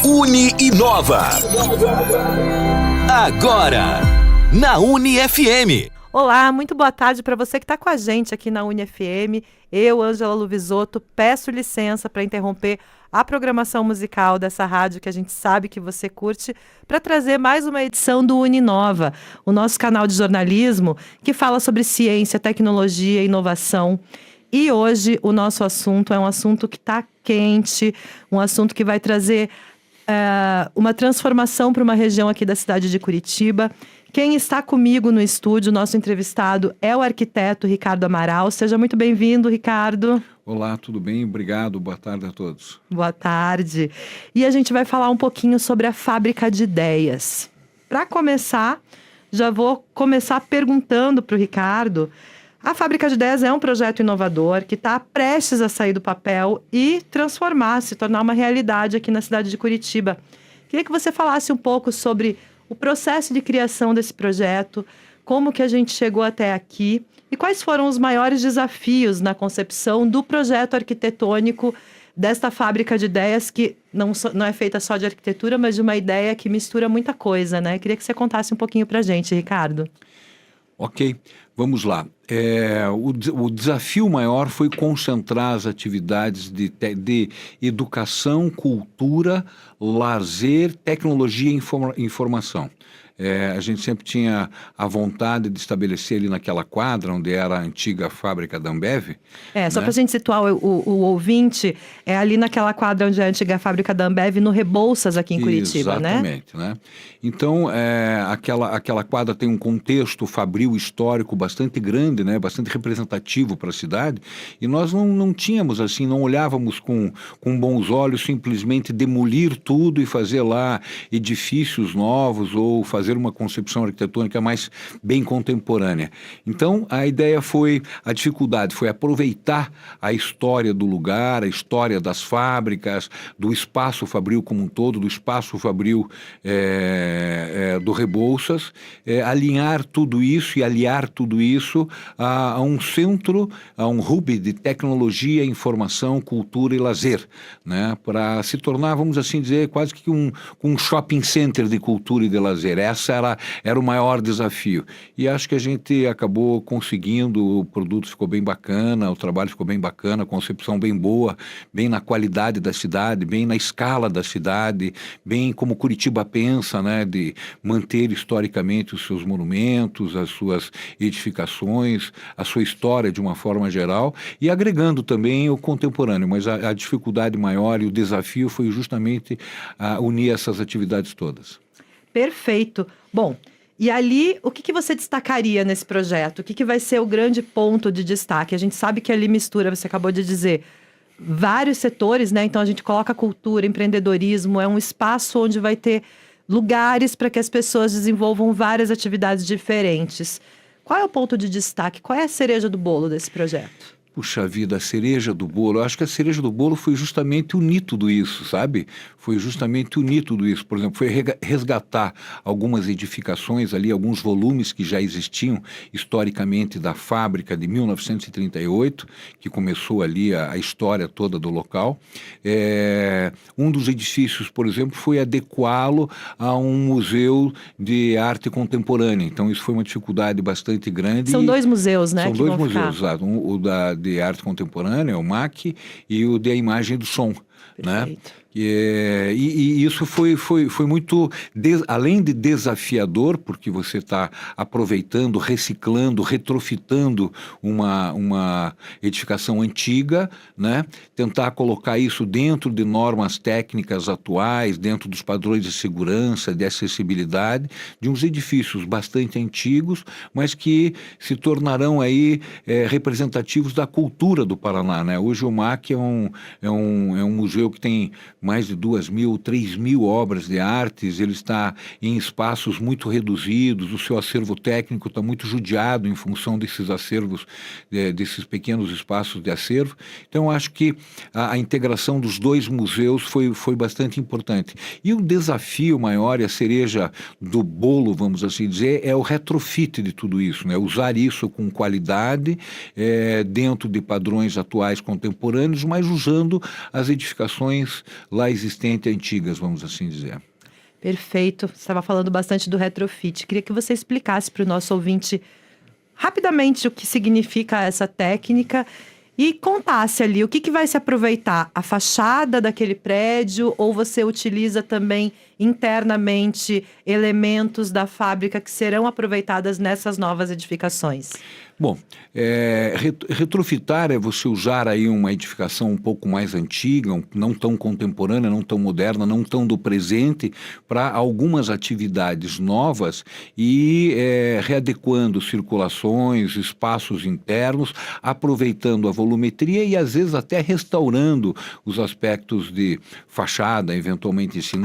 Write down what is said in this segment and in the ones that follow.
Uni Inova. Agora, na Uni FM. Olá, muito boa tarde para você que está com a gente aqui na Uni FM. Eu, Ângela Luvisotto, peço licença para interromper a programação musical dessa rádio que a gente sabe que você curte, para trazer mais uma edição do Uni Inova, o nosso canal de jornalismo que fala sobre ciência, tecnologia e inovação. E hoje o nosso assunto é um assunto que está quente, um assunto que vai trazer uma transformação para uma região aqui da cidade de Curitiba. Quem está comigo no estúdio, nosso entrevistado, é o arquiteto Ricardo Amaral. Seja muito bem-vindo, Ricardo. Olá, tudo bem? Obrigado. Boa tarde a todos. Boa tarde. E a gente vai falar um pouquinho sobre a Fábrica de Ideias. Para começar, já vou começar perguntando para o Ricardo. A Fábrica de Ideias é um projeto inovador que está prestes a sair do papel e se tornar uma realidade aqui na cidade de Curitiba. Queria que você falasse um pouco sobre o processo de criação desse projeto, como que a gente chegou até aqui e quais foram os maiores desafios na concepção do projeto arquitetônico desta Fábrica de Ideias, que não é feita só de arquitetura, mas de uma ideia que mistura muita coisa, né? Queria que você contasse um pouquinho para a gente, Ricardo. Ok, vamos lá. O desafio maior foi concentrar as atividades de educação, cultura, lazer, tecnologia e informação. A gente sempre tinha a vontade de estabelecer ali naquela quadra onde era a antiga fábrica da Ambev. Só para a gente situar o ouvinte, é ali naquela quadra onde é a antiga fábrica da Ambev, no Rebouças, aqui em Curitiba, exatamente, né? Então, aquela quadra tem um contexto fabril histórico bastante grande, né? Bastante representativo para a cidade, e nós não tínhamos assim, não olhávamos com bons olhos simplesmente demolir tudo e fazer lá edifícios novos ou fazer uma concepção arquitetônica mais bem contemporânea. Então, a dificuldade foi aproveitar a história do lugar, a história das fábricas, do espaço fabril como um todo, do espaço fabril do Rebouças, alinhar tudo isso e aliar tudo isso a um centro, a um hub de tecnologia, informação, cultura e lazer, né? Para se tornar, vamos assim dizer, quase que um shopping center de cultura e de lazer. Essa era o maior desafio. E acho que a gente acabou conseguindo, o produto ficou bem bacana, o trabalho ficou bem bacana, a concepção bem boa, bem na qualidade da cidade, bem na escala da cidade, bem como Curitiba pensa, né, de manter historicamente os seus monumentos, as suas edificações, a sua história de uma forma geral, e agregando também o contemporâneo. Mas a dificuldade maior e o desafio foi justamente unir essas atividades todas. Perfeito. Bom, e ali, o que você destacaria nesse projeto? O que vai ser o grande ponto de destaque? A gente sabe que ali mistura, você acabou de dizer, vários setores, né? Então a gente coloca cultura, empreendedorismo, é um espaço onde vai ter lugares para que as pessoas desenvolvam várias atividades diferentes. Qual é o ponto de destaque? Qual é a cereja do bolo desse projeto? Puxa vida, a cereja do bolo. Eu acho que a cereja do bolo foi justamente unir tudo isso, sabe? Foi justamente unir tudo isso. Por exemplo, foi resgatar algumas edificações ali, alguns volumes que já existiam historicamente da fábrica de 1938, que começou ali a história toda do local. Um dos edifícios, por exemplo, foi adequá-lo a um museu de arte contemporânea. Então, isso foi uma dificuldade bastante grande. São dois museus, né? São dois museus, exato. O de arte contemporânea, o MAC, e o de imagem do som. Perfeito. Né? E isso foi muito, além de desafiador, porque você está aproveitando, reciclando, retrofitando uma edificação antiga, né? Tentar colocar isso dentro de normas técnicas atuais, dentro dos padrões de segurança, de acessibilidade, de uns edifícios bastante antigos, mas que se tornarão aí representativos da cultura do Paraná, né? Hoje o MAC é um museu que tem mais de 2.000, 3.000 obras de artes, ele está em espaços muito reduzidos, o seu acervo técnico está muito judiado em função desses acervos, desses pequenos espaços de acervo. Então, acho que a integração dos dois museus foi bastante importante. E o desafio maior, e a cereja do bolo, vamos assim dizer, é o retrofit de tudo isso, né? Usar isso com qualidade, dentro de padrões atuais contemporâneos, mas usando as edificações lá existentes, antigas, vamos assim dizer. Perfeito. Você estava falando bastante do retrofit. Queria que você explicasse para o nosso ouvinte rapidamente o que significa essa técnica e contasse ali o que vai se aproveitar, a fachada daquele prédio, ou você utiliza também internamente elementos da fábrica que serão aproveitadas nessas novas edificações? Bom, retrofitar é você usar aí uma edificação um pouco mais antiga, não tão contemporânea, não tão moderna, não tão do presente, para algumas atividades novas e readequando circulações, espaços internos, aproveitando a volumetria e às vezes até restaurando os aspectos de fachada, eventualmente assim.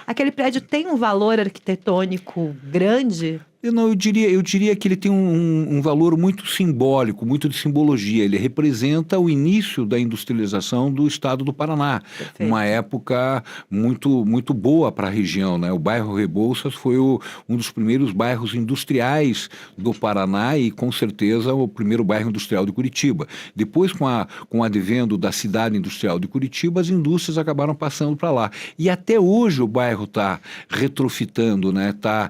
Aquele prédio tem um valor arquitetônico grande? Eu diria que ele tem um valor muito simbólico, muito de simbologia. Ele representa o início da industrialização do estado do Paraná. Perfeito. Uma época muito, muito boa para a região, né? O bairro Rebouças foi um dos primeiros bairros industriais do Paraná e, com certeza, o primeiro bairro industrial de Curitiba. Depois, com o advento da cidade industrial de Curitiba, as indústrias acabaram passando para lá. E até hoje o bairro está retrofitando, né? Está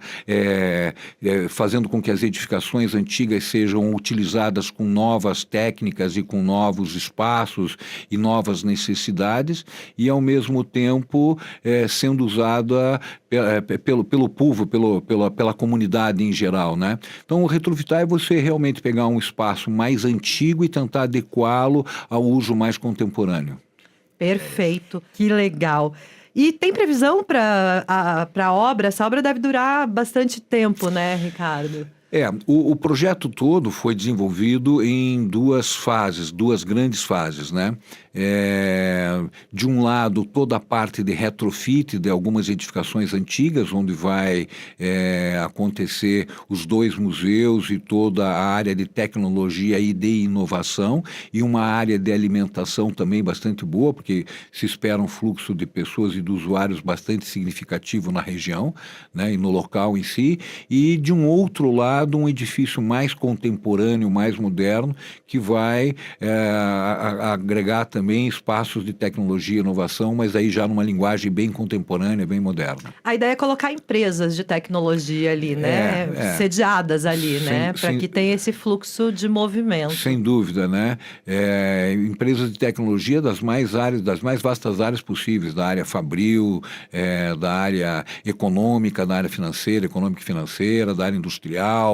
fazendo com que as edificações antigas sejam utilizadas com novas técnicas e com novos espaços e novas necessidades e, ao mesmo tempo, sendo usada pelo povo, pela comunidade em geral, né? Então, o retrofitar é você realmente pegar um espaço mais antigo e tentar adequá-lo ao uso mais contemporâneo. Perfeito, que legal. E tem previsão para a obra? Essa obra deve durar bastante tempo, né, Ricardo? O projeto todo foi desenvolvido em duas grandes fases, né? De um lado, toda a parte de retrofit de algumas edificações antigas, onde vai acontecer os 2 museus e toda a área de tecnologia e de inovação, e uma área de alimentação também bastante boa, porque se espera um fluxo de pessoas e de usuários bastante significativo na região, né, e no local em si, e de um outro lado, um edifício mais contemporâneo, mais moderno, que vai agregar também espaços de tecnologia e inovação, mas aí já numa linguagem bem contemporânea, bem moderna. A ideia é colocar empresas de tecnologia ali, né? Sediadas ali, né? Para que tenha esse fluxo de movimento. Sem dúvida, né? Empresas de tecnologia das mais vastas áreas possíveis, da área fabril, da área econômica, da área financeira, econômica e financeira, da área industrial,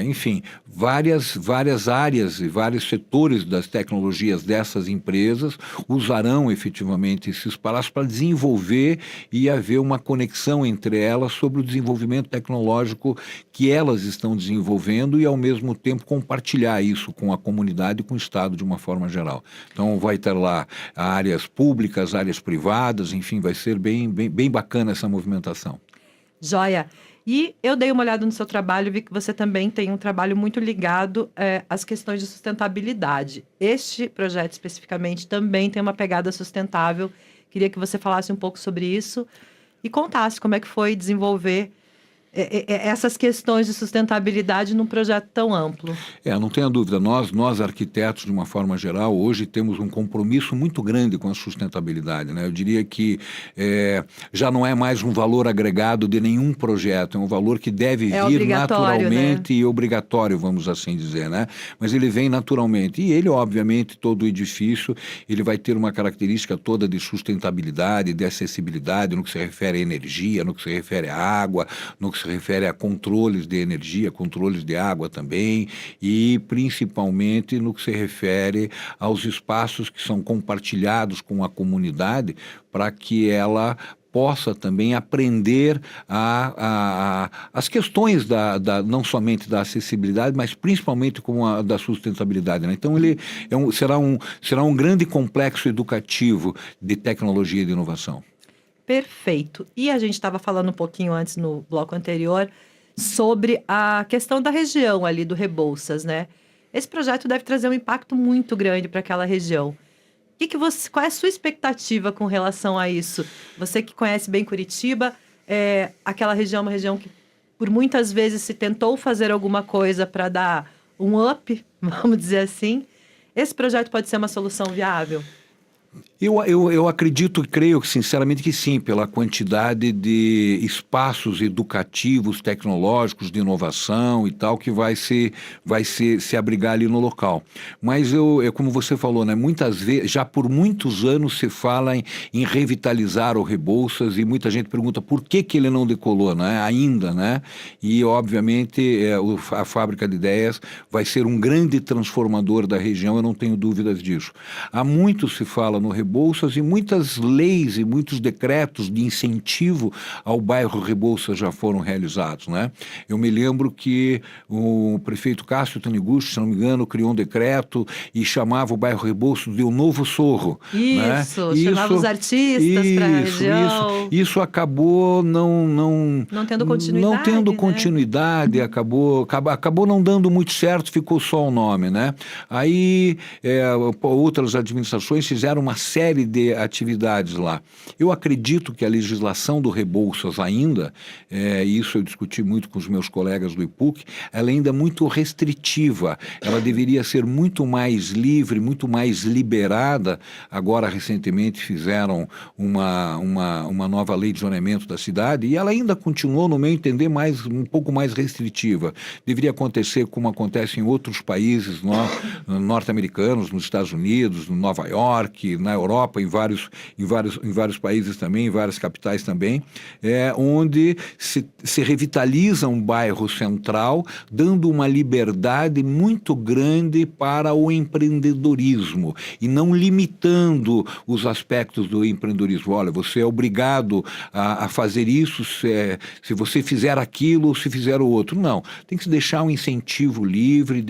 enfim, várias áreas e vários setores das tecnologias dessas empresas usarão efetivamente esses espaços para desenvolver e haver uma conexão entre elas sobre o desenvolvimento tecnológico que elas estão desenvolvendo e, ao mesmo tempo, compartilhar isso com a comunidade e com o Estado de uma forma geral. Então, vai ter lá áreas públicas, áreas privadas, enfim, vai ser bem bacana essa movimentação. Joia! E eu dei uma olhada no seu trabalho e vi que você também tem um trabalho muito ligado às questões de sustentabilidade. Este projeto especificamente também tem uma pegada sustentável. Queria que você falasse um pouco sobre isso e contasse como é que foi desenvolver essas questões de sustentabilidade num projeto tão amplo. Não tenha dúvida, nós arquitetos, de uma forma geral, hoje temos um compromisso muito grande com a sustentabilidade, né? Eu diria que já não é mais um valor agregado de nenhum projeto, é um valor que deve vir naturalmente, né? E obrigatório, vamos assim dizer, né? Mas ele vem naturalmente e ele, obviamente, todo o edifício, ele vai ter uma característica toda de sustentabilidade, de acessibilidade, no que se refere à energia, no que se refere à água, no que se refere a controles de energia, controles de água também, e principalmente no que se refere aos espaços que são compartilhados com a comunidade para que ela possa também aprender as questões não somente da acessibilidade, mas principalmente como da sustentabilidade, né? Então ele será um grande complexo educativo de tecnologia e de inovação. Perfeito. E a gente estava falando um pouquinho antes, no bloco anterior, sobre a questão da região ali do Rebouças, né? Esse projeto deve trazer um impacto muito grande para aquela região. Qual é a sua expectativa com relação a isso? Você que conhece bem Curitiba, aquela região é uma região que por muitas vezes se tentou fazer alguma coisa para dar um up, vamos dizer assim. Esse projeto pode ser uma solução viável? Eu acredito e creio sinceramente que sim, pela quantidade de espaços educativos, tecnológicos, de inovação e tal, que vai se abrigar ali no local. Mas como você falou, né, muitas vezes, já por muitos anos se fala em revitalizar o Rebouças e muita gente pergunta por que ele não decolou, né, ainda, né? E obviamente a Fábrica de Ideias vai ser um grande transformador da região, eu não tenho dúvidas disso. Há muito se fala no Rebouças e muitas leis e muitos decretos de incentivo ao bairro Rebouças já foram realizados, né? Eu me lembro que o prefeito Cássio Taniguchi, se não me engano, criou um decreto e chamava o bairro Rebouças de o Novo Sorro. Isso, né? chamava os artistas para a região. Isso acabou não tendo continuidade, não tendo né? continuidade, acabou não dando muito certo, ficou só o nome, né? Aí outras administrações fizeram uma série de atividades lá. Eu acredito que a legislação do Rebouças ainda, isso eu discuti muito com os meus colegas do IPUC, ela ainda é muito restritiva, ela deveria ser muito mais livre, muito mais liberada. Agora, recentemente, fizeram uma nova lei de zoneamento da cidade e ela ainda continuou, no meu entender, um pouco mais restritiva. Deveria acontecer como acontece em outros países norte-americanos, nos Estados Unidos, em Nova York, na Europa, em vários países também, em várias capitais também, onde se revitaliza um bairro central, dando uma liberdade muito grande para o empreendedorismo e não limitando os aspectos do empreendedorismo. Olha, você é obrigado a fazer isso se você fizer aquilo ou se fizer o outro. Não, tem que se deixar um incentivo livre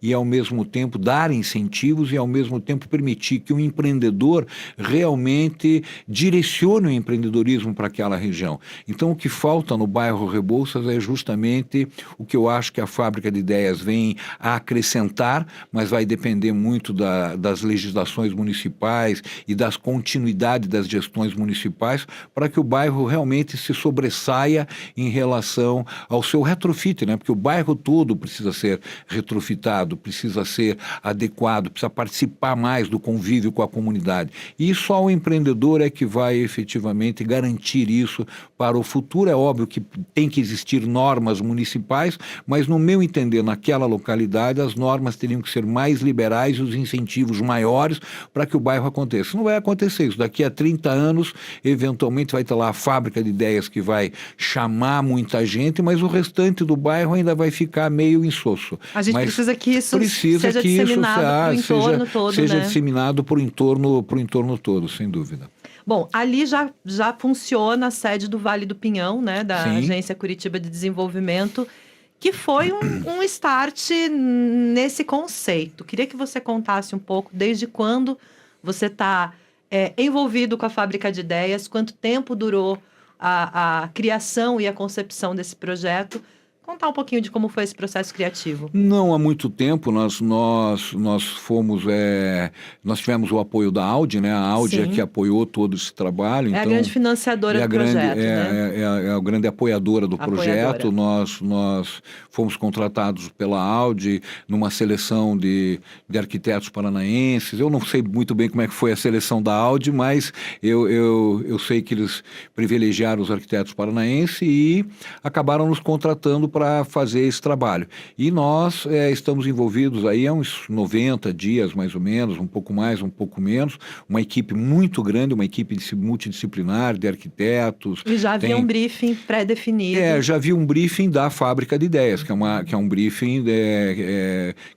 e ao mesmo tempo dar incentivos e ao mesmo tempo permitir que o empreendedor realmente direcione o empreendedorismo para aquela região. Então o que falta no bairro Rebouças é justamente o que eu acho que a Fábrica de Ideias vem a acrescentar, mas vai depender muito das legislações municipais e das continuidades das gestões municipais para que o bairro realmente se sobressaia em relação ao seu retrofit, né? Porque o bairro todo precisa ser retrofitado, precisa ser adequado, precisa participar mais do convívio com a comunidade. E só o empreendedor é que vai efetivamente garantir isso para o futuro. É óbvio que tem que existir normas municipais, mas no meu entender, naquela localidade, as normas teriam que ser mais liberais e os incentivos maiores para que o bairro aconteça. Não vai acontecer isso. Daqui a 30 anos, eventualmente vai ter lá a Fábrica de Ideias que vai chamar muita gente, mas o restante do bairro ainda vai ficar meio insosso. A gente precisa que isso seja disseminado para o entorno todo, seja né? disseminado para o entorno todo, sem dúvida. Bom, ali já funciona a sede do Vale do Pinhão, né, da Sim. Agência Curitiba de Desenvolvimento, que foi um start nesse conceito. Queria que você contasse um pouco desde quando você está envolvido com a Fábrica de Ideias, quanto tempo durou a criação e a concepção desse projeto. Contar um pouquinho de como foi esse processo criativo. Não há muito tempo, nós fomos, nós tivemos o apoio da Audi, né? A Audi é que apoiou todo esse trabalho. Então, a grande financiadora do projeto, né? É a grande apoiadora do projeto. Nós fomos contratados pela Audi numa seleção de arquitetos paranaenses. Eu não sei muito bem como é que foi a seleção da Audi, mas eu sei que eles privilegiaram os arquitetos paranaenses e acabaram nos contratando para fazer esse trabalho. E nós estamos envolvidos aí há uns 90 dias, mais ou menos, um pouco mais, um pouco menos, uma equipe muito grande, uma equipe multidisciplinar de arquitetos. E já havia um briefing pré-definido. Já havia um briefing da Fábrica de Ideias, que é um briefing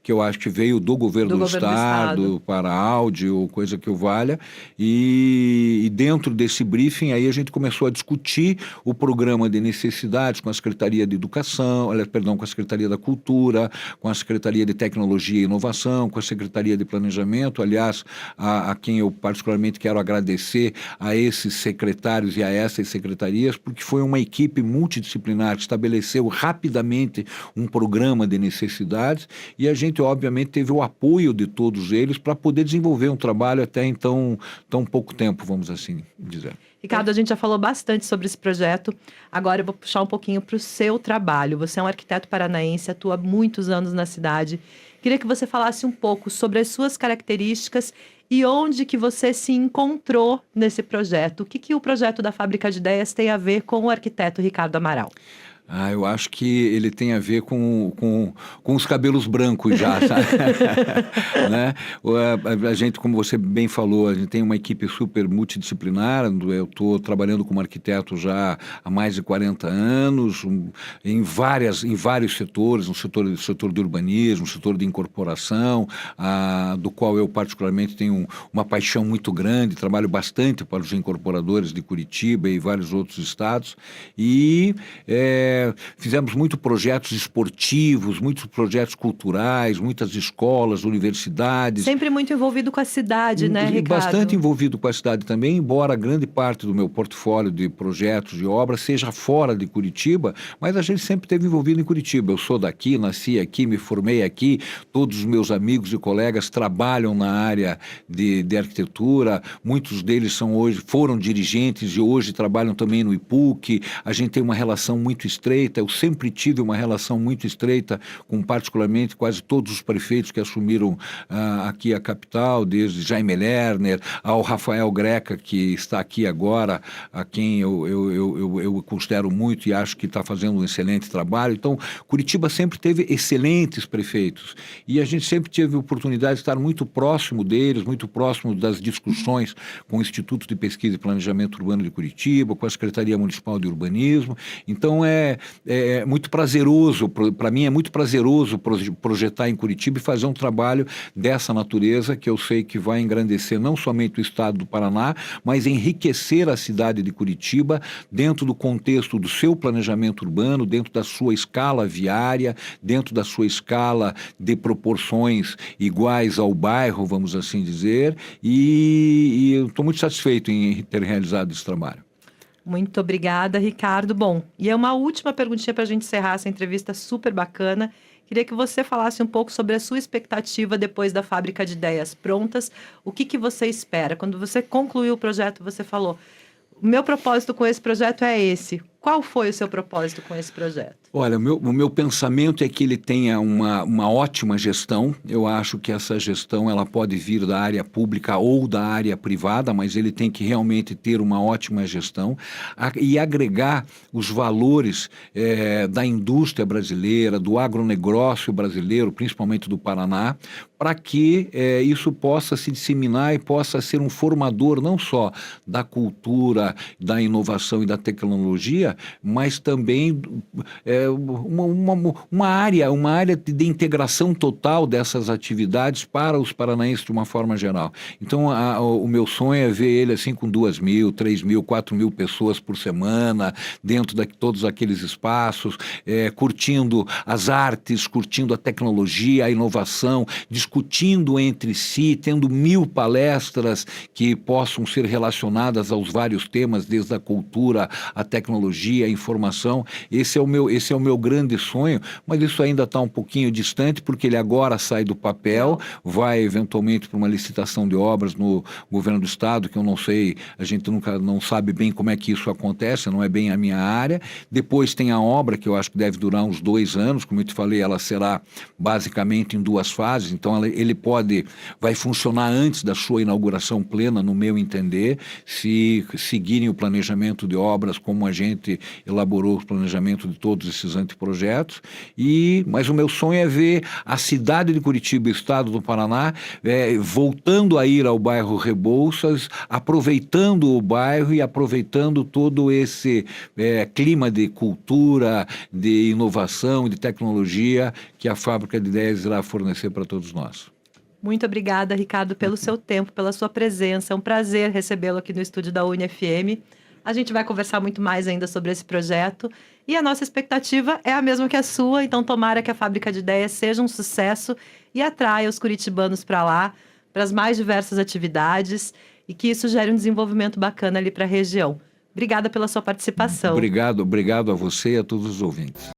que eu acho que veio do governo do Estado para a Audi ou coisa que o valha, e dentro desse briefing aí a gente começou a discutir o programa de necessidades com a Secretaria de Educação, com a Secretaria da Cultura, com a Secretaria de Tecnologia e Inovação, com a Secretaria de Planejamento, aliás, a quem eu particularmente quero agradecer a esses secretários e a essas secretarias, porque foi uma equipe multidisciplinar que estabeleceu rapidamente um programa de necessidades e a gente, obviamente, teve o apoio de todos eles para poder desenvolver um trabalho até então tão pouco tempo, vamos assim dizer. Ricardo, a gente já falou bastante sobre esse projeto. Agora eu vou puxar um pouquinho para o seu trabalho. Você é um arquiteto paranaense, atua há muitos anos na cidade. Queria que você falasse um pouco sobre as suas características e onde que você se encontrou nesse projeto. O que que o projeto da Fábrica de Ideias tem a ver com o arquiteto Ricardo Amaral? Eu acho que ele tem a ver com os cabelos brancos já, sabe? Né? A gente, como você bem falou, a gente tem uma equipe super multidisciplinar. Eu estou trabalhando como arquiteto já há mais de 40 anos, em vários setores, no setor do urbanismo, no setor de incorporação, do qual eu particularmente tenho uma paixão muito grande, trabalho bastante para os incorporadores de Curitiba e vários outros estados, e fizemos muitos projetos esportivos, muitos projetos culturais, muitas escolas, universidades. Sempre muito envolvido com a cidade, né, Ricardo? Bastante envolvido com a cidade também, embora grande parte do meu portfólio de projetos, de obras, seja fora de Curitiba, mas a gente sempre esteve envolvido em Curitiba. Eu sou daqui, nasci aqui, me formei aqui, todos os meus amigos e colegas trabalham na área de arquitetura, muitos deles foram dirigentes e hoje trabalham também no IPUC. A gente tem uma relação muito estreita, eu sempre tive uma relação muito estreita com particularmente quase todos os prefeitos que assumiram aqui a capital, desde Jaime Lerner ao Rafael Greca, que está aqui agora, a quem eu considero muito e acho que está fazendo um excelente trabalho. Então, Curitiba sempre teve excelentes prefeitos e a gente sempre teve a oportunidade de estar muito próximo deles, muito próximo das discussões com o Instituto de Pesquisa e Planejamento Urbano de Curitiba, com a Secretaria Municipal de Urbanismo. Então, é muito prazeroso, para mim é muito prazeroso projetar em Curitiba e fazer um trabalho dessa natureza, que eu sei que vai engrandecer não somente o estado do Paraná, mas enriquecer a cidade de Curitiba dentro do contexto do seu planejamento urbano, dentro da sua escala viária, dentro da sua escala de proporções iguais ao bairro, vamos assim dizer, e eu estou muito satisfeito em ter realizado esse trabalho. Muito obrigada, Ricardo. Bom, e é uma última perguntinha para a gente encerrar essa entrevista super bacana. Queria que você falasse um pouco sobre a sua expectativa depois da Fábrica de Ideias prontas. O que que você espera? Quando você concluiu o projeto, você falou: o meu propósito com esse projeto é esse. Qual foi o seu propósito com esse projeto? Olha, o meu pensamento é que ele tenha uma ótima gestão. Eu acho que essa gestão ela pode vir da área pública ou da área privada, mas ele tem que realmente ter uma ótima gestão e agregar os valores da indústria brasileira, do agronegócio brasileiro, principalmente do Paraná, para que isso possa se disseminar e possa ser um formador não só da cultura, da inovação e da tecnologia, mas também uma área de integração total dessas atividades para os paranaenses de uma forma geral. Então, o meu sonho é ver ele assim com 2.000, 3.000, 4.000 pessoas por semana, dentro de todos aqueles espaços, curtindo as artes, curtindo a tecnologia, a inovação, discutindo entre si, tendo 1.000 palestras que possam ser relacionadas aos vários temas, desde a cultura, a tecnologia, a informação. Esse é o meu grande sonho, mas isso ainda está um pouquinho distante, porque ele agora sai do papel, vai eventualmente para uma licitação de obras no governo do estado, que eu não sei, a gente nunca não sabe bem como é que isso acontece, não é bem a minha área. Depois tem a obra, que eu acho que deve durar uns 2 anos, como eu te falei, ela será basicamente em 2 fases, então ele vai funcionar antes da sua inauguração plena, no meu entender, se seguirem o planejamento de obras como a gente elaborou o planejamento de todos esses anteprojetos, mas o meu sonho é ver a cidade de Curitiba e o estado do Paraná voltando a ir ao bairro Rebouças, aproveitando o bairro e aproveitando todo esse clima de cultura, de inovação, de tecnologia que a Fábrica de Ideias irá fornecer para todos nós. Muito obrigada, Ricardo, pelo seu tempo, pela sua presença. É um prazer recebê-lo aqui no estúdio da UniFM. A gente vai conversar muito mais ainda sobre esse projeto e a nossa expectativa é a mesma que a sua, então tomara que a Fábrica de Ideias seja um sucesso e atraia os curitibanos para lá, para as mais diversas atividades e que isso gere um desenvolvimento bacana ali para a região. Obrigada pela sua participação. Obrigado a você e a todos os ouvintes.